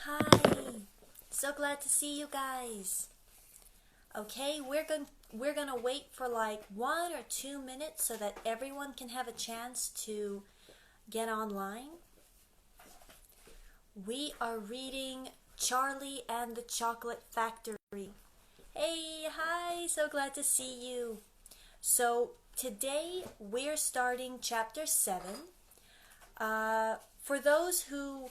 Hi. So glad to see you guys. Okay, we're gonna wait for like 1 or 2 minutes so that everyone can have a chance to get online. We are reading Charlie and the Chocolate Factory. Hey, hi, so glad to see you. So today we're starting chapter 7. For those who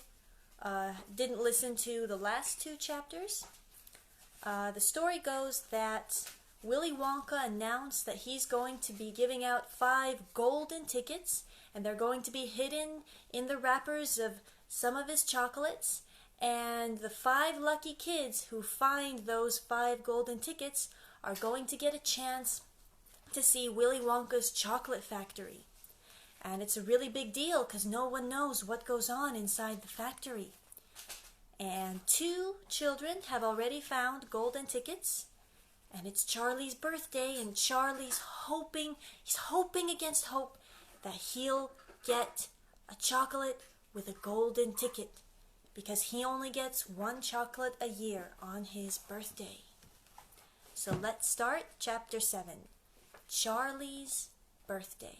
didn't listen to the last 2 chapters, the story goes that Willy Wonka announced that he's going to be giving out 5 golden tickets, and they're going to be hidden in the wrappers of some of his chocolates, and the 5 lucky kids who find those 5 golden tickets are going to get a chance to see Willy Wonka's chocolate factory. And it's a really big deal because no one knows what goes on inside the factory. And 2 children have already found golden tickets, and it's Charlie's birthday, and Charlie's he's hoping against hope that he'll get a chocolate with a golden ticket, because he only gets 1 chocolate a year on his birthday. So let's start chapter 7, Charlie's birthday.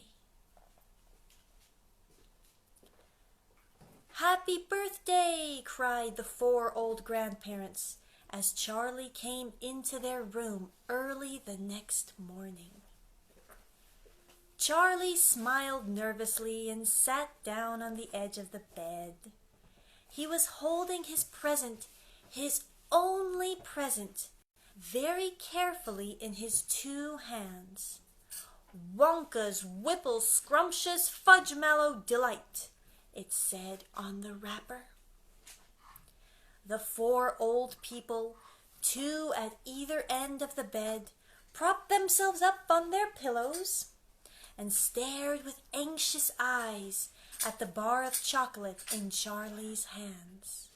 "Happy birthday!" cried the 4 old grandparents as Charlie came into their room early the next morning. Charlie smiled nervously and sat down on the edge of the bed. He was holding his present, his only present, very carefully in his 2 hands. "Wonka's Whipple Scrumptious Fudge Mallow Delight," it said on the wrapper. The 4 old people, 2 at either end of the bed, propped themselves up on their pillows and stared with anxious eyes at the bar of chocolate in Charlie's hands.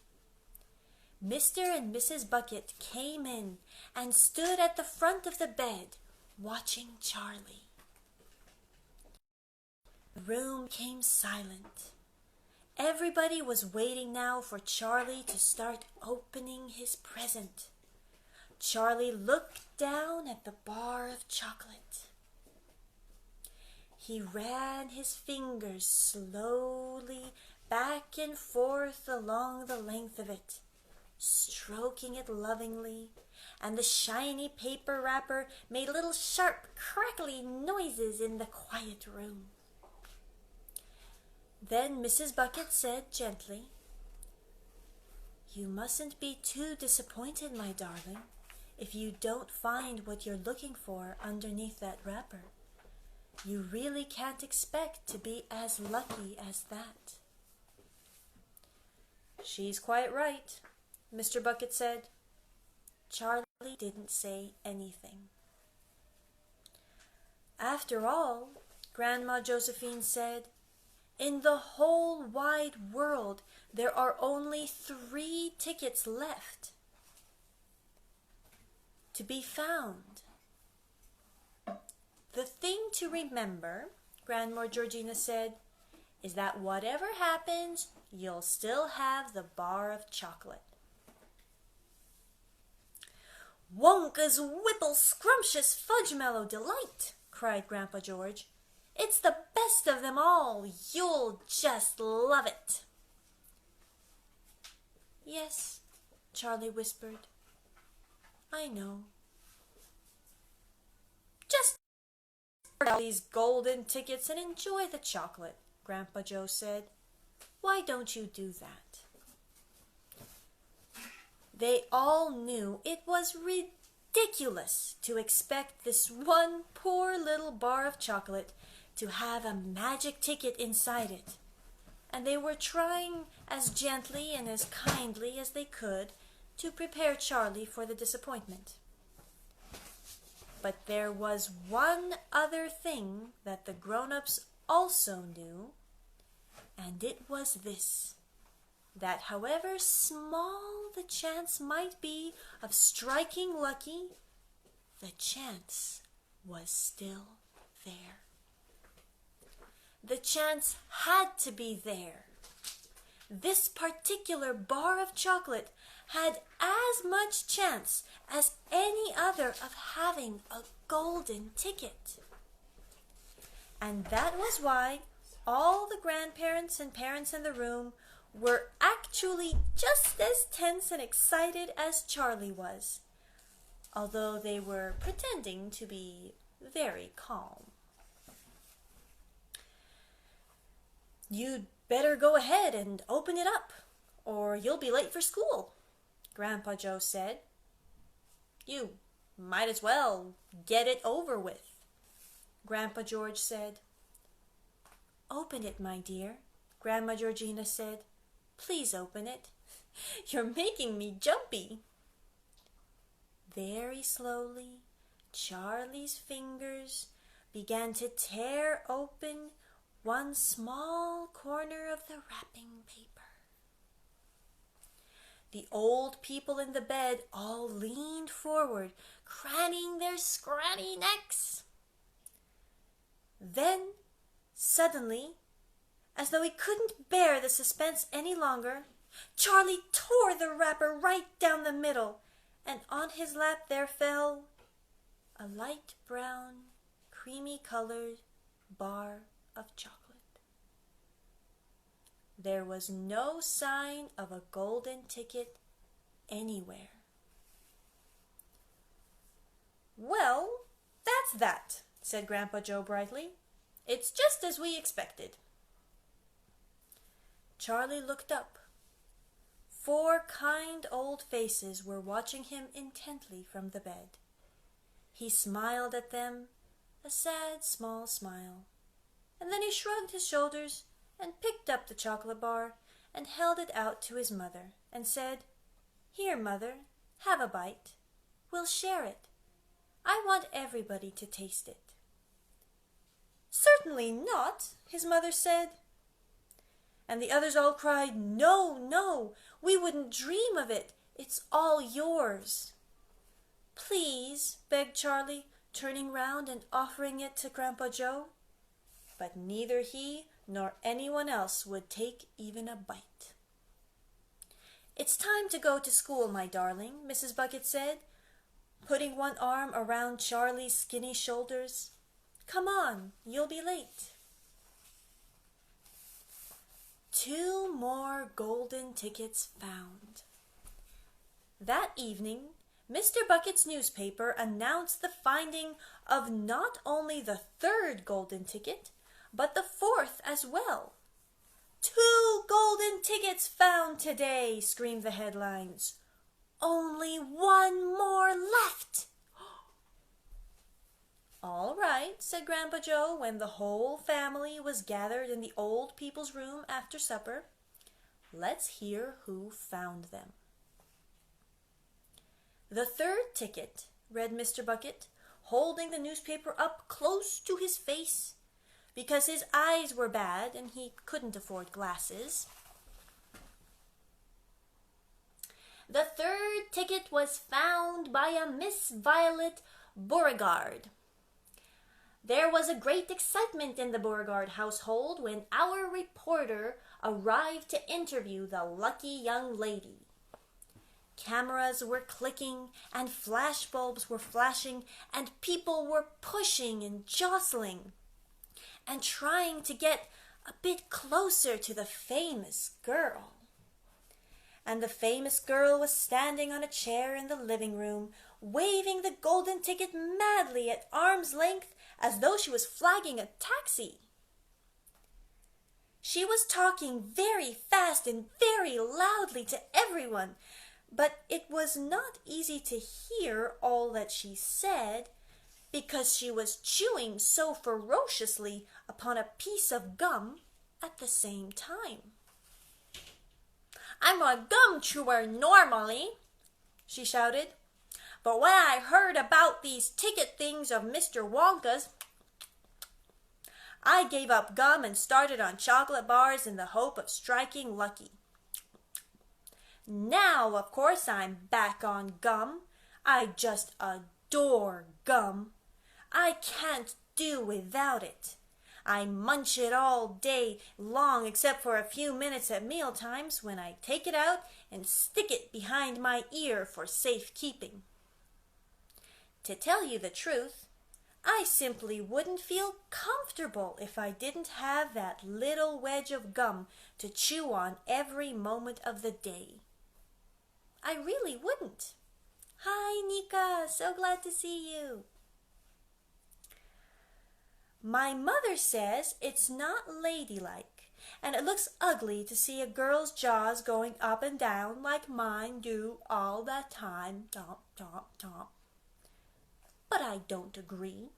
Mr. and Mrs. Bucket came in and stood at the front of the bed, watching Charlie. The room became silent. Everybody was waiting now for Charlie to start opening his present. Charlie looked down at the bar of chocolate. He ran his fingers slowly back and forth along the length of it, stroking it lovingly, and the shiny paper wrapper made little sharp, crackly noises in the quiet room. Then Mrs. Bucket said gently, "You mustn't be too disappointed, my darling, if you don't find what you're looking for underneath that wrapper. You really can't expect to be as lucky as that." "She's quite right," Mr. Bucket said. Charlie didn't say anything. "After all," Grandma Josephine said, "in the whole wide world, there are only 3 tickets left to be found. The thing to remember," Grandma Georgina said, "is that whatever happens, you'll still have the bar of chocolate." "Wonka's Whipple Scrumptious Fudge Mallow Delight!" cried Grandpa George. "It's the best of them all. You'll just love it." "Yes," Charlie whispered. "I know." "Just take these golden tickets and enjoy the chocolate," Grandpa Joe said. "Why don't you do that?" They all knew it was ridiculous to expect this one poor little bar of chocolate to have a magic ticket inside it, and they were trying as gently and as kindly as they could to prepare Charlie for the disappointment. But there was one other thing that the grown-ups also knew, and it was this: that however small the chance might be of striking lucky, the chance was still there. The chance had to be there. this particular bar of chocolate had as much chance as any other of having a golden ticket. And that was why all the grandparents and parents in the room were actually just as tense and excited as Charlie was, although they were pretending to be very calm. "You'd better go ahead and open it up, or you'll be late for school," Grandpa Joe said. "You might as well get it over with," Grandpa George said. "Open it, my dear," Grandma Georgina said. "Please open it. You're making me jumpy." Very slowly, Charlie's fingers began to tear open one small corner of the wrapping paper. The old people in the bed all leaned forward, craning their scrawny necks. Then, suddenly, as though he couldn't bear the suspense any longer, Charlie tore the wrapper right down the middle, and on his lap there fell a light brown, creamy-colored bar of chocolate. There was no sign of a golden ticket anywhere. "Well, that's that," said Grandpa Joe brightly. "It's just as we expected." Charlie looked up. 4 kind old faces were watching him intently from the bed. He smiled at them, a sad small smile, and then he shrugged his shoulders and picked up the chocolate bar and held it out to his mother and said, "Here, Mother, have a bite. We'll share it. I want everybody to taste it." "Certainly not," his mother said. And the others all cried, "No, no, we wouldn't dream of it. It's all yours." "Please," begged Charlie, turning round and offering it to Grandpa Joe. But neither he nor anyone else would take even a bite. "It's time to go to school, my darling," Mrs. Bucket said, putting one arm around Charlie's skinny shoulders. "Come on, you'll be late." 2 more golden tickets found. That evening, Mr. Bucket's newspaper announced the finding of not only the 3rd golden ticket, but the 4th as well. "2 golden tickets found today," screamed the headlines. "Only 1 more left." "All right," said Grandpa Joe when the whole family was gathered in the old people's room after supper. "Let's hear who found them." "The 3rd ticket," read Mr. Bucket, holding the newspaper up close to his face, because his eyes were bad and he couldn't afford glasses. "The 3rd ticket was found by a Miss Violet Beauregard. There was a great excitement in the Beauregard household when our reporter arrived to interview the lucky young lady. Cameras were clicking and flashbulbs were flashing and people were pushing and jostling and trying to get a bit closer to the famous girl. And the famous girl was standing on a chair in the living room, waving the golden ticket madly at arm's length as though she was flagging a taxi. She was talking very fast and very loudly to everyone, but it was not easy to hear all that she said because she was chewing so ferociously upon a piece of gum at the same time. "I'm a gum chewer normally," she shouted, "but when I heard about these ticket things of Mr. Wonka's, I gave up gum and started on chocolate bars in the hope of striking lucky. Now, of course, I'm back on gum. I just adore gum. I can't do without it. I munch it all day long except for a few minutes at meal times when I take it out and stick it behind my ear for safekeeping. To tell you the truth, I simply wouldn't feel comfortable if I didn't have that little wedge of gum to chew on every moment of the day. I really wouldn't. Hi, Nika. So glad to see you. My mother says it's not ladylike, and it looks ugly to see a girl's jaws going up and down like mine do all the time. Tomp, tomp, tomp. But I don't agree.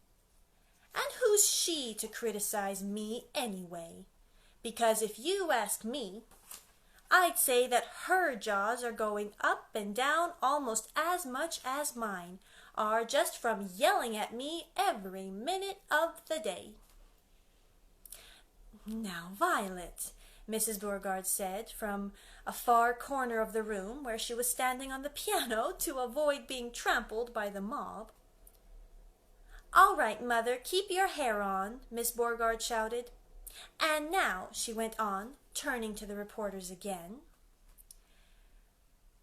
And who's she to criticize me anyway? Because if you ask me, I'd say that her jaws are going up and down almost as much as mine are just from yelling at me every minute of the day. Now, Violet, Mrs. Beauregard said from a far corner of the room where she was standing on the piano to avoid being trampled by the mob. All right, Mother, keep your hair on, Miss Beauregard shouted. And now, she went on, turning to the reporters again,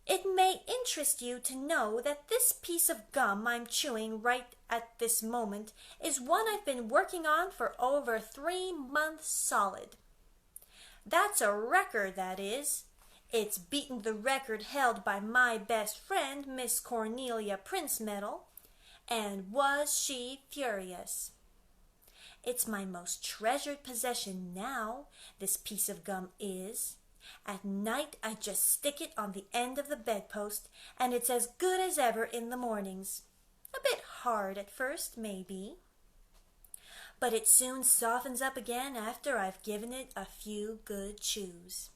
it may interest you to know that this piece of gum I'm chewing right at this moment is one I've been working on for over 3 months solid. That's a record, that is. It's beaten the record held by my best friend, Miss Cornelia Princemetal, and was she furious. It's my most treasured possession now, this piece of gum is. At night I just stick it on the end of the bedpost, and it's as good as ever in the mornings. A bit hard at first, maybe. But it soon softens up again after I've given it a few good chews.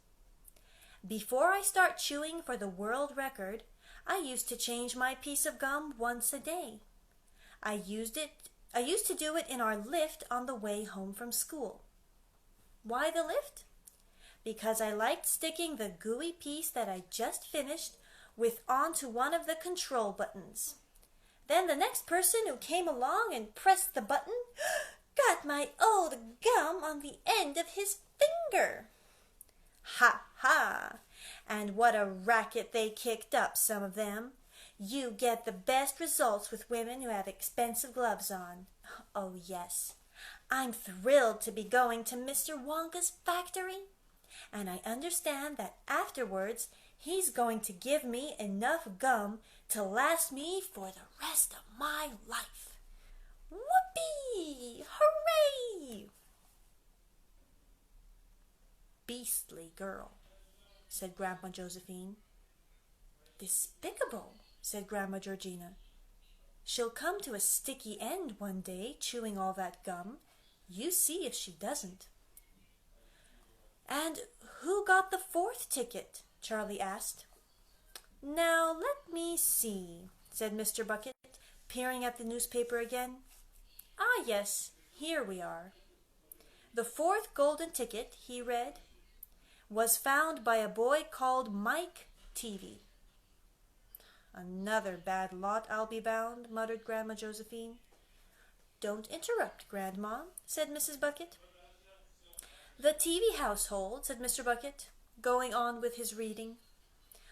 Before I start chewing for the world record, I used to change my piece of gum once a day. I used to do it in our lift on the way home from school. Why the lift? Because I liked sticking the gooey piece that I just finished onto one of the control buttons. Then the next person who came along and pressed the button got my old gum on the end of his finger. Ha ha! And what a racket they kicked up, some of them. You get the best results with women who have expensive gloves on. Oh yes, I'm thrilled to be going to Mr. Wonka's factory. And I understand that afterwards he's going to give me enough gum to last me for the rest of my life. Whoopee! Hooray! Beastly girl, said Grandma Josephine. Despicable, said Grandma Georgina. She'll come to a sticky end one day, chewing all that gum. You see if she doesn't. And who got the 4th ticket? Charlie asked. Now, let me see, said Mr. Bucket, peering at the newspaper again. Ah, yes, here we are. The 4th golden ticket, he read, was found by a boy called Mike TV. Another bad lot, I'll be bound, muttered Grandma Josephine. Don't interrupt, Grandma, said Mrs. Bucket. The TV household, said Mr. Bucket, going on with his reading,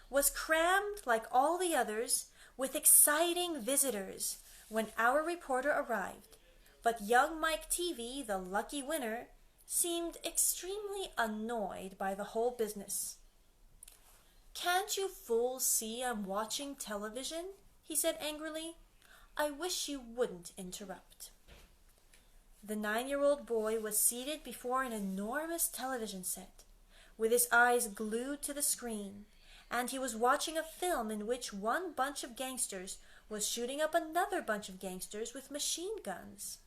was crammed like all the others with exciting visitors when our reporter arrived, but young Mike TV, the lucky winner, seemed extremely annoyed by the whole business. Can't you fools see I'm watching television? He said angrily. I wish you wouldn't interrupt. The 9-year-old boy was seated before an enormous television set, with his eyes glued to the screen, and he was watching a film in which one bunch of gangsters was shooting up another bunch of gangsters with machine guns.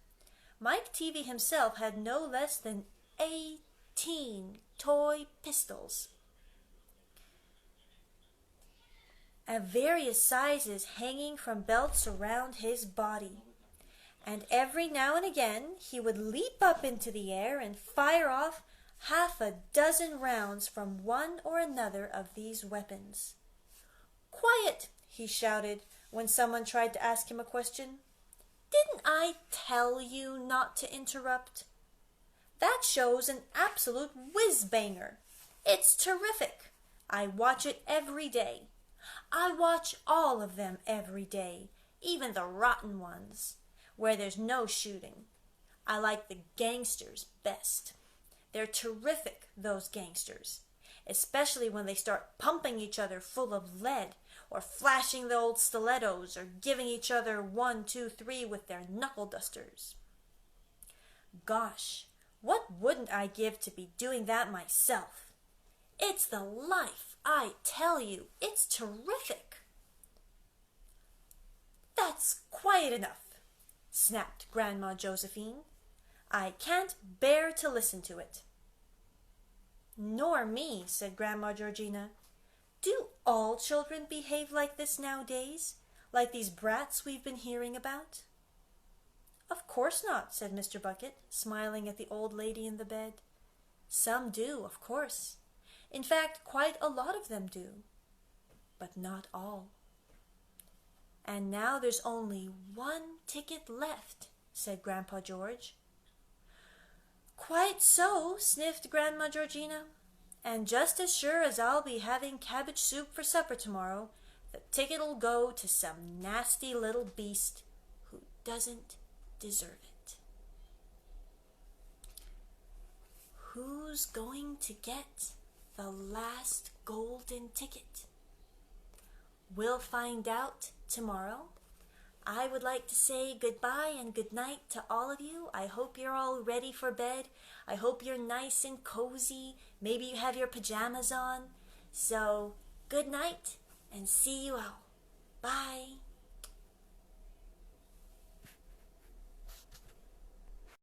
Mike TV himself had no less than 18 toy pistols of various sizes hanging from belts around his body. And every now and again he would leap up into the air and fire off half a dozen rounds from one or another of these weapons. Quiet, he shouted when someone tried to ask him a question. Didn't I tell you not to interrupt? That show's an absolute whiz-banger. It's terrific. I watch it every day. I watch all of them every day, even the rotten ones, where there's no shooting. I like the gangsters best. They're terrific, those gangsters, especially when they start pumping each other full of lead, or flashing the old stilettos, or giving each other 1, 2, 3 with their knuckle dusters. Gosh, what wouldn't I give to be doing that myself? It's the life, I tell you. It's terrific. That's quite enough, snapped Grandma Josephine. I can't bear to listen to it. Nor me, said Grandma Georgina. Do all children behave like this nowadays, like these brats we've been hearing about? Of course not, said Mr. Bucket, smiling at the old lady in the bed. Some do, of course. In fact, quite a lot of them do. But not all. And now there's only one ticket left, said Grandpa George. Quite so, sniffed Grandma Georgina. And just as sure as I'll be having cabbage soup for supper tomorrow, the ticket'll go to some nasty little beast who doesn't deserve it. Who's going to get the last golden ticket? We'll find out tomorrow. I would like to say goodbye and good night to all of you. I hope you're all ready for bed. I hope you're nice and cozy. Maybe you have your pajamas on. So, good night and see you all. Bye.